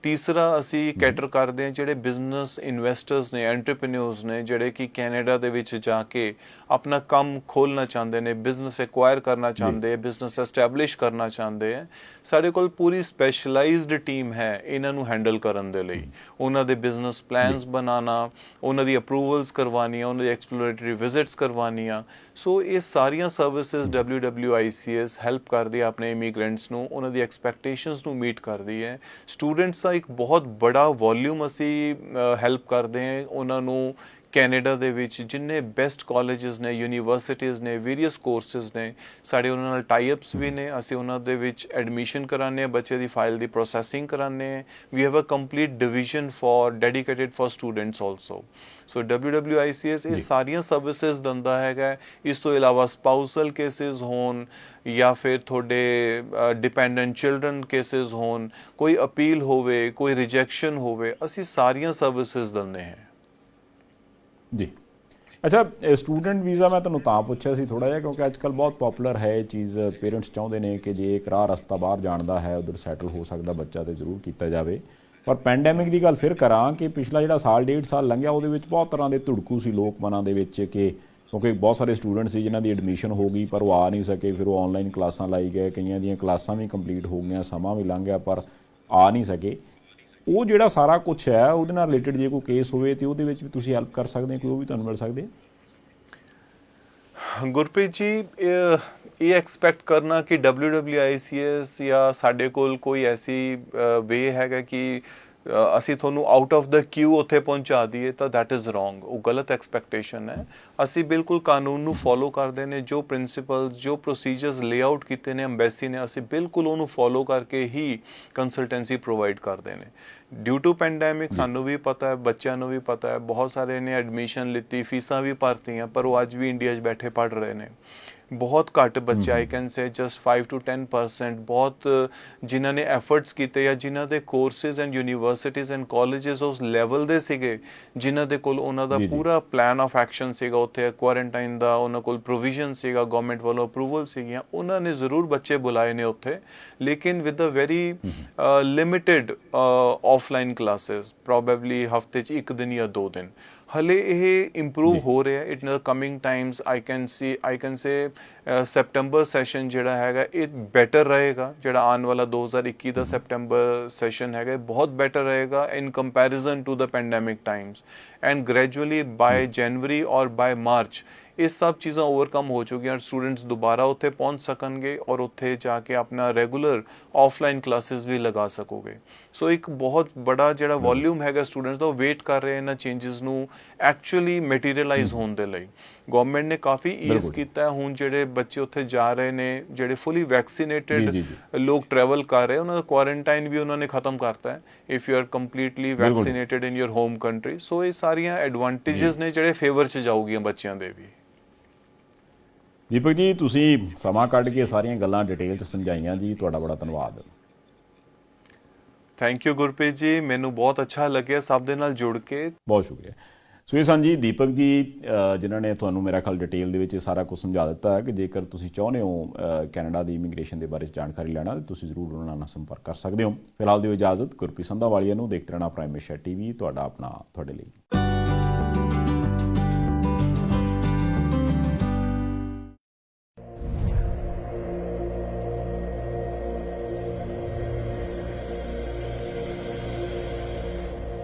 Speaker 2: ਤੀਸਰਾ ਅਸੀਂ ਕੈਟਰ ਕਰਦੇ ਹਾਂ ਜਿਹੜੇ ਬਿਜ਼ਨਸ ਇਨਵੈਸਟਰਸ ਨੇ ਐਂਟਰਪ੍ਰੀਨਿਓਰਸ ਨੇ ਜਿਹੜੇ ਕਿ ਕੈਨੇਡਾ ਦੇ ਵਿੱਚ ਜਾ ਕੇ ਆਪਣਾ ਕੰਮ ਖੋਲ੍ਹਣਾ ਚਾਹੁੰਦੇ ਨੇ ਬਿਜ਼ਨਸ ਐਕਵਾਇਰ ਕਰਨਾ ਚਾਹੁੰਦੇ ਬਿਜ਼ਨਸ ਐਸਟੈਬਲਿਸ਼ ਕਰਨਾ ਚਾਹੁੰਦੇ ਹੈ ਸਾਡੇ ਕੋਲ ਪੂਰੀ ਸਪੈਸ਼ਲਾਈਜ਼ਡ ਟੀਮ ਹੈ ਇਹਨਾਂ ਨੂੰ ਹੈਂਡਲ ਕਰਨ ਦੇ ਲਈ ਉਹਨਾਂ ਦੇ ਬਿਜ਼ਨਸ ਪਲਾਨਸ ਬਣਾਉਣਾ ਉਹਨਾਂ ਦੀ ਅਪਰੂਵਲਸ ਕਰਵਾਉਣੀਆਂ ਉਹਨਾਂ ਦੀ ਐਕਸਪਲੋਰੇਟਰੀ ਵਿਜ਼ਿਟਸ ਕਰਵਾਉਣੀਆਂ ਸੋ ਇਹ ਸਾਰੀਆਂ ਸਰਵਿਸਿਜ਼ WWICS ਹੈਲਪ ਕਰਦੀ ਹੈ ਆਪਣੇ ਇਮੀਗ੍ਰੈਂਟਸ ਨੂੰ ਉਹਨਾਂ ਦੀ ਐਕਸਪੈਕਟੇਸ਼ਨਸ ਨੂੰ ਮੀਟ ਕਰਦੀ ਹੈ ਸਟੂਡੈਂਟਸ ਦਾ ਇੱਕ ਬਹੁਤ ਬੜਾ ਵੋਲਿਊਮ ਅਸੀਂ ਹੈਲਪ ਕਰਦੇ ਹਾਂ ਉਹਨਾਂ ਨੂੰ ਕੈਨੇਡਾ ਦੇ ਵਿੱਚ ਜਿੰਨੇ ਬੈਸਟ ਕਾਲਜਸ ਨੇ ਯੂਨੀਵਰਸਿਟੀਜ਼ ਨੇ ਵੇਰੀਅਸ ਕੋਰਸਿਸ ਨੇ ਸਾਡੇ ਉਹਨਾਂ ਨਾਲ ਟਾਈ-ਅਪਸ ਵੀ ਨੇ ਅਸੀਂ ਉਹਨਾਂ ਦੇ ਵਿੱਚ ਐਡਮਿਸ਼ਨ ਕਰਾਉਂਦੇ ਹਾਂ ਬੱਚੇ ਦੀ ਫਾਈਲ ਦੀ ਪ੍ਰੋਸੈਸਿੰਗ ਕਰਾਉਂਦੇ ਹਾਂ we have a complete division dedicated for students also so WWICS ਇਹ ਸਾਰੀਆਂ ਸਰਵਿਸਿਜ਼ ਦਿੰਦਾ ਹੈਗਾ ਇਸ ਤੋਂ ਇਲਾਵਾ ਸਪਾਊਸਲ ਕੇਸਿਸ ਹੋਣ ਜਾਂ ਫਿਰ ਤੁਹਾਡੇ ਡਿਪੈਂਡੈਂਟ ਚਿਲਡਰਨ ਕੇਸਿਸ ਹੋਣ ਕੋਈ ਅਪੀਲ ਹੋਵੇ ਕੋਈ ਰਿਜੈਕਸ਼ਨ ਹੋਵੇ ਅਸੀਂ ਸਾਰੀਆਂ ਸਰਵਿਸਿਜ਼ ਦਿੰਦੇ ਹਾਂ
Speaker 1: ਜੀ ਅੱਛਾ ਸਟੂਡੈਂਟ ਵੀਜ਼ਾ ਮੈਂ ਤੁਹਾਨੂੰ ਤਾਂ ਪੁੱਛਿਆ ਸੀ ਥੋੜ੍ਹਾ ਜਿਹਾ ਕਿਉਂਕਿ ਅੱਜ ਕੱਲ੍ਹ ਬਹੁਤ ਪੋਪੂਲਰ ਹੈ ਇਹ ਚੀਜ਼ ਪੇਰੈਂਟਸ ਚਾਹੁੰਦੇ ਨੇ ਕਿ ਜੇ ਇੱਕ ਰਾਹ ਰਸਤਾ ਬਾਹਰ ਜਾਣ ਦਾ ਹੈ ਉੱਧਰ ਸੈਟਲ ਹੋ ਸਕਦਾ ਬੱਚਾ ਤਾਂ ਜ਼ਰੂਰ ਕੀਤਾ ਜਾਵੇ ਪਰ ਪੈਂਡੈਮਿਕ ਦੀ ਗੱਲ ਫਿਰ ਕਰਾਂ ਕਿ ਪਿਛਲਾ ਜਿਹੜਾ ਸਾਲ 1.5 ਸਾਲ ਲੰਘਿਆ ਉਹਦੇ ਵਿੱਚ ਬਹੁਤ ਤਰ੍ਹਾਂ ਦੇ ਧੁੜਕੂ ਸੀ ਲੋਕ ਮਨਾਂ ਦੇ ਵਿੱਚ ਕਿ ਕਿਉਂਕਿ ਬਹੁਤ ਸਾਰੇ ਸਟੂਡੈਂਟ ਸੀ ਜਿਨ੍ਹਾਂ ਦੀ ਐਡਮਿਸ਼ਨ ਹੋ ਗਈ ਪਰ ਉਹ ਆ ਨਹੀਂ ਸਕੇ ਫਿਰ ਉਹ ਔਨਲਾਈਨ ਕਲਾਸਾਂ ਲਾਈ ਗਏ ਕਈਆਂ ਦੀਆਂ ਕਲਾਸਾਂ ਵੀ ਕੰਪਲੀਟ ਹੋ ਗਈਆਂ ਸਮਾਂ ਵੀ ਲੰਘ ਗਿਆ ਪਰ ਆ ਨਹੀਂ ਸਕੇ ਉਹ ਜਿਹੜਾ ਸਾਰਾ ਕੁਛ ਹੈ ਉਹਦੇ ਨਾਲ ਰਿਲੇਟਡ ਜੇ ਕੋਈ ਕੇਸ ਹੋਵੇ ਤੇ ਉਹਦੇ ਵਿੱਚ ਵੀ ਤੁਸੀਂ ਹੈਲਪ ਕਰ ਸਕਦੇ ਕੋਈ ਉਹ ਵੀ ਤੁਹਾਨੂੰ ਮਿਲ ਸਕਦੇ
Speaker 2: ਗੁਰਪ੍ਰੀਤ ਜੀ ਇਹ ਐਕਸਪੈਕਟ ਕਰਨਾ ਕਿ WWICS ਜਾਂ ਸਾਡੇ ਕੋਲ ਕੋਈ ਐਸੀ ਵੇ ਹੈਗਾ ਕਿ ਅਸੀਂ ਤੁਹਾਨੂੰ ਆਊਟ ਆਫ ਦਾ ਕਿਊ ਉੱਥੇ ਪਹੁੰਚਾ ਦਈਏ ਤਾਂ ਦੈਟ ਇਜ਼ ਰੋਂਗ ਉਹ ਗਲਤ ਐਕਸਪੈਕਟੇਸ਼ਨ ਹੈ ਅਸੀਂ ਬਿਲਕੁਲ ਕਾਨੂੰਨ ਨੂੰ ਫੋਲੋ ਕਰਦੇ ਨੇ ਜੋ ਪ੍ਰਿੰਸੀਪਲਸ ਜੋ ਪ੍ਰੋਸੀਜਰਸ ਲੇਆਊਟ ਕੀਤੇ ਨੇ ਅੰਬੈਸੀ ਨੇ ਅਸੀਂ ਬਿਲਕੁਲ ਉਹਨੂੰ ਫੋਲੋ ਕਰਕੇ ਹੀ ਕੰਸਲਟੈਂਸੀ ਪ੍ਰੋਵਾਈਡ ਕਰਦੇ ਨੇ ਡਿਊ ਟੂ ਪੈਂਡੈਮਿਕ ਸਾਨੂੰ ਵੀ ਪਤਾ ਹੈ ਬੱਚਿਆਂ ਨੂੰ ਵੀ ਪਤਾ ਹੈ ਬਹੁਤ ਸਾਰੇ ਨੇ ਐਡਮਿਸ਼ਨ ਲਿੱਤੀ ਫੀਸਾਂ ਵੀ ਭਰਤੀਆਂ ਪਰ ਉਹ ਅੱਜ ਵੀ ਇੰਡੀਆ 'ਚ ਬੈਠੇ ਪੜ੍ਹ ਰਹੇ ਨੇ ਬਹੁਤ ਘੱਟ ਬੱਚੇ ਆਈ ਕੈਨ ਸੇ ਜਸਟ 5 to 10% ਬਹੁਤ ਜਿਨ੍ਹਾਂ ਨੇ ਐਫਰਟਸ ਕੀਤੇ ਜਾਂ ਜਿਨ੍ਹਾਂ ਦੇ courses and universities and colleges ਉਸ ਲੈਵਲ ਦੇ ਸੀਗੇ ਜਿਨ੍ਹਾਂ ਦੇ ਕੋਲ ਉਹਨਾਂ ਦਾ ਪੂਰਾ ਪਲਾਨ ਆਫ ਐਕਸ਼ਨ ਸੀਗਾ, ਉੱਥੇ ਕੁਆਰੰਟਾਈਨ ਦਾ ਉਹਨਾਂ ਕੋਲ ਪ੍ਰੋਵੀਜ਼ਨ ਸੀਗਾ, ਗਵਰਨਮੈਂਟ ਵੱਲੋਂ ਅਪਰੂਵਲ ਸੀਗੀਆਂ, ਉਹਨਾਂ ਨੇ ਜ਼ਰੂਰ ਬੱਚੇ ਬੁਲਾਏ ਨੇ ਉੱਥੇ, ਲੇਕਿਨ with a very limited offline classes, probably ਹਫਤੇ 'ਚ 1 ਦਿਨ ਜਾਂ 2 ਦਿਨ। ਹਲੇ ਇਹ ਇੰਪਰੂਵ ਹੋ ਰਿਹਾ in the coming times. I can say September session ਜਿਹੜਾ ਹੈਗਾ ਇਹ ਬੈਟਰ ਰਹੇਗਾ, ਜਿਹੜਾ ਆਉਣ ਵਾਲਾ 2021 ਦਾ ਸੈਪਟੰਬਰ ਸੈਸ਼ਨ ਹੈਗਾ ਬਹੁਤ ਬੈਟਰ ਰਹੇਗਾ in comparison to the pandemic times, and gradually by January or by March ਇਹ ਸਭ ਚੀਜ਼ਾਂ ਓਵਰਕਮ ਹੋ ਚੁੱਕੀਆਂ, ਸਟੂਡੈਂਟਸ ਦੁਬਾਰਾ ਉੱਥੇ ਪਹੁੰਚ ਸਕਣਗੇ ਔਰ ਉੱਥੇ ਜਾ ਕੇ ਆਪਣਾ ਰੈਗੂਲਰ ਆਫਲਾਈਨ ਕਲਾਸਿਸ ਵੀ ਲਗਾ ਸਕੋਗੇ। ਸੋ ਇੱਕ ਬਹੁਤ ਬੜਾ ਜਿਹੜਾ ਵੋਲਿਊਮ ਹੈਗਾ ਸਟੂਡੈਂਟਸ ਦਾ ਉਹ ਵੇਟ ਕਰ ਰਹੇ ਇਹਨਾਂ ਚੇਂਜਸ ਨੂੰ ਐਕਚੁਅਲੀ ਮਟੀਰੀਅਲਾਈਜ਼ ਹੋਣ ਦੇ ਲਈ। ਗਵਰਨਮੈਂਟ ਨੇ ਕਾਫੀ ਈਜ਼ ਕੀਤਾ, ਹੁਣ ਜਿਹੜੇ ਬੱਚੇ ਉੱਥੇ ਜਾ ਰਹੇ ਨੇ ਜਿਹੜੇ ਫੁੱਲੀ ਵੈਕਸੀਨੇਟਡ ਲੋਕ ਟਰੈਵਲ ਕਰ ਰਹੇ ਉਹਨਾਂ ਦਾ ਕੁਆਰੰਟਾਈਨ ਵੀ ਉਹਨਾਂ ਨੇ ਖਤਮ ਕਰਤਾ ਹੈ, if you are completely vaccinated in your home country. So ਇਹ ਸਾਰੀਆਂ ਐਡਵਾਂਟੇਜਸ ਨੇ ਜਿਹੜੇ ਫੇਵਰ 'ਚ ਜਾਊਗੀਆਂ ਬੱਚਿਆਂ ਦੇ ਵੀ।
Speaker 1: ਦੀਪਕ ਜੀ, ਤੁਸੀਂ ਸਮਾਂ ਕੱਢ ਕੇ ਸਾਰੀਆਂ ਗੱਲਾਂ ਡਿਟੇਲ 'ਚ ਸਮਝਾਈਆਂ ਜੀ, ਤੁਹਾਡਾ ਬੜਾ ਧੰਨਵਾਦ।
Speaker 2: ਥੈਂਕ ਯੂ ਗੁਰਪ੍ਰੀਤ ਜੀ, ਮੈਨੂੰ ਬਹੁਤ ਅੱਛਾ ਲੱਗਿਆ ਸਭ ਦੇ ਨਾਲ ਜੁੜ ਕੇ।
Speaker 1: ਬਹੁਤ ਸ਼ੁਕਰੀਆ। ਸੋ ਇਹ ਸਨ ਜੀ ਦੀਪਕ ਜੀ, ਜਿਨ੍ਹਾਂ ਨੇ ਤੁਹਾਨੂੰ ਮੇਰਾ ਖਿਆਲ ਡਿਟੇਲ ਦੇ ਵਿੱਚ ਸਾਰਾ ਕੁਝ ਸਮਝਾ ਦਿੱਤਾ ਹੈ ਕਿ ਜੇਕਰ ਤੁਸੀਂ ਚਾਹੁੰਦੇ ਹੋ ਕੈਨੇਡਾ ਦੀ ਇਮੀਗ੍ਰੇਸ਼ਨ ਦੇ ਬਾਰੇ ਜਾਣਕਾਰੀ ਲੈਣਾ ਤਾਂ ਤੁਸੀਂ ਜ਼ਰੂਰ ਉਹਨਾਂ ਨਾਲ ਸੰਪਰਕ ਕਰ ਸਕਦੇ ਹੋ। ਫਿਲਹਾਲ ਦਿਓ ਇਜਾਜ਼ਤ, ਗੁਰਪ੍ਰੀਤ ਸੰਧਾਵਾਲੀਆ ਨੂੰ। ਦੇਖਦੇ ਰਹਿਣਾ ਪ੍ਰਾਈਮ ਏਸ਼ੀਆ TV, ਤੁਹਾਡਾ ਆਪਣਾ, ਤੁਹਾਡੇ ਲਈ।